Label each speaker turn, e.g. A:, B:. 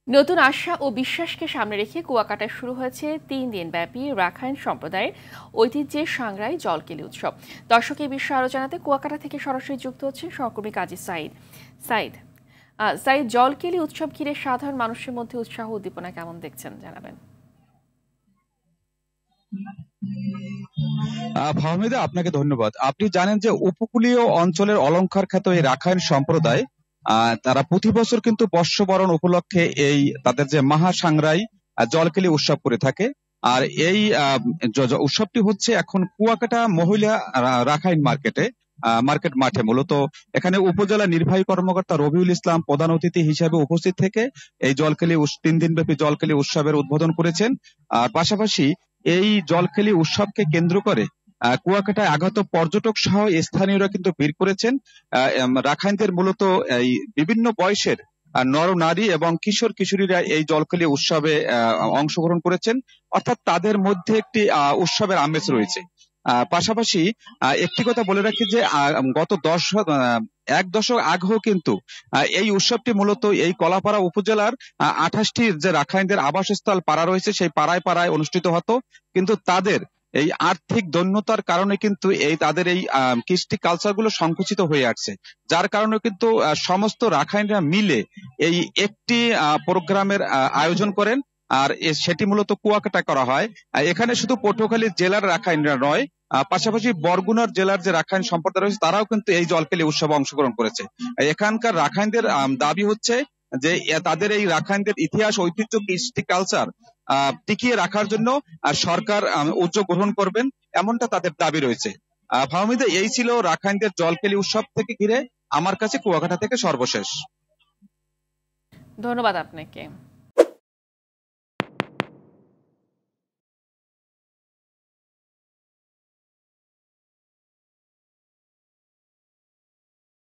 A: নতুন আশা ও বিশ্বাসকে সামনে রেখে কুয়াকাটায় শুরু হয়েছে ৩ দিনব্যাপী রাখাইন সম্প্রদায়ের ঐতিহ্যের সাংগ্রাই জলকেলি উৎসব। দর্শক এই বিষয়ে আরো জানাতে কুয়াকাটা থেকে সরাসরি যুক্ত হচ্ছেন সহকর্মী কাজী সাইদ। সাইদ, জলকেলি উৎসব ঘিরে সাধারণ মানুষের মধ্যে উৎসাহ উদ্দীপনা কেমন দেখছেন জানাবেন।
B: ফাহমিদা, আপনাকে ধন্যবাদ। আপনি জানেন যে উপকূলীয় অঞ্চলের অলংকার খ্যাত এই রাখাইন সম্প্রদায় তারা প্রতি বছর কিন্তু বর্ষবরণ উপলক্ষে এই তাদের যে মহাসাংগ্রাই জলকেলি উৎসব করে থাকে। আর এই উৎসবটি হচ্ছে এখন কুয়াকাটা মহিলা রাখাইন মার্কেট মাঠে। মূলত এখানে উপজেলা নির্বাহী কর্মকর্তা রবিউল ইসলাম প্রধান অতিথি হিসেবে উপস্থিত থেকে এই জলকেলি ৩ দিনব্যাপী জলকেলি উৎসবের উদ্বোধন করেছেন। আর পাশাপাশি এই জলকেলি উৎসবকে কেন্দ্র করে কুয়াকাটায় আগত পর্যটক সহ স্থানীয়রা কিন্তু ভিড় করেছেন। রাখাইনদের মূলত এই বিভিন্ন বয়সের নর নারী এবং কিশোর কিশোরীরা এই জলকেলি উৎসবে অংশগ্রহণ করেছেন, অর্থাৎ তাদের মধ্যে একটি উৎসবের আমেজ রয়েছে। পাশাপাশি একটি কথা বলে রাখি যে গত এক দশক আগেও কিন্তু এই উৎসবটি মূলত এই কলাপাড়া উপজেলার ২৮টি যে রাখাইনদের আবাসস্থল পাড়া রয়েছে সেই পাড়ায় পাড়ায় অনুষ্ঠিত হতো, কিন্তু তাদের এই আর্থিক দৈন্যতার কারণে কিন্তু তাদের এই কৃষ্টি কালচার গুলো সংকুচিত হয়ে আসছে, যার কারণে কিন্তু সমস্ত রাখাইনরা মিলে এই একটি প্রোগ্রামের আয়োজন করেন। আর সেটি মূলত কুয়াকাটা করা হয়। এখানে শুধু পটুয়াখালী জেলার রাখাইনরা নয়, পাশাপাশি বরগুনার জেলার যে রাখাইন সম্প্রদায় রয়েছে তারাও কিন্তু এই জলকেলি উৎসবে অংশগ্রহণ করেছে। এখানকার রাখাইনদের দাবি হচ্ছে যে তাদের এই রাখাইনদের ইতিহাস, ঐতিহ্য, কৃষ্টি কালচার টিকিয়ে রাখার জন্য সরকার উদ্যোগ গ্রহণ করবেন, এমনটা তাদের দাবি রয়েছে। ফাহমিদা, এই ছিল রাখাইনদের জলকেলি উৎসব থেকে ঘিরে আমার কাছে কুয়াকাটা থেকে সর্বশেষ।
A: ধন্যবাদ আপনাকে।